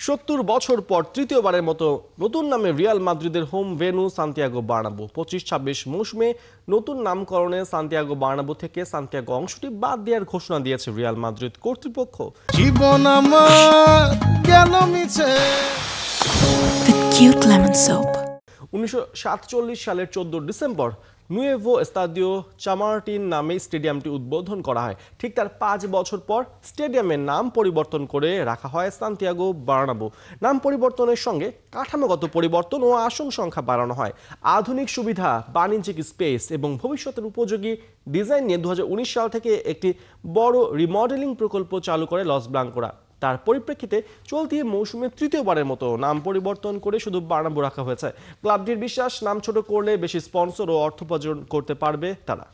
৭০ বছর পর তৃতীয়বারের মতো নতুন নামে রিয়াল মাদ্রিদের হোম ভেন্যু সান্তিয়াগো বার্নাব্যু ২৫-২৬ মৌসুমে নতুন নামকরণে সান্তিয়াগো বার্নাব্যু থেকে সান্তিয়াগো অংশটি বাদ দেওয়ার ঘোষণা দিয়েছে রিয়াল মাদ্রিদ কর্তৃপক্ষ। জীবন আমার গেল মিছে with cute lemon soap. ১৯৪৭ সালের ১৪ ডিসেম্বর নুয়েভো এস্তাদিও চামার্টিন নামে স্টেডিয়ামটি উদ্বোধন করা হয়। ঠিক তার ৫ বছর পর স্টেডিয়ামের নাম পরিবর্তন করে রাখা হয় সান্তিয়াগো বার্নাব্যু। নাম পরিবর্তনের সঙ্গে কাঠামোগত পরিবর্তন ও আসন সংখ্যা বাড়ানো হয়। আধুনিক সুবিধা, বাণিজ্যিক স্পেস এবং ভবিষ্যতের উপযোগী ডিজাইন নিয়ে ২০১৯ সাল থেকে একটি বড় রিমডেলিং প্রকল্প চালু করে লস ব্লাঙ্কোরা। তার পরিপ্রেক্ষিতে চলতি মৌসুমে তৃতীয়বারের মতো নাম পরিবর্তন করে শুধু বার্নাব্যু রাখা হয়েছে। ক্লাবটির বিশ্বাস, নাম ছোট করলে বেশি স্পন্সর ও অর্থ উপার্জন করতে পারবে তারা।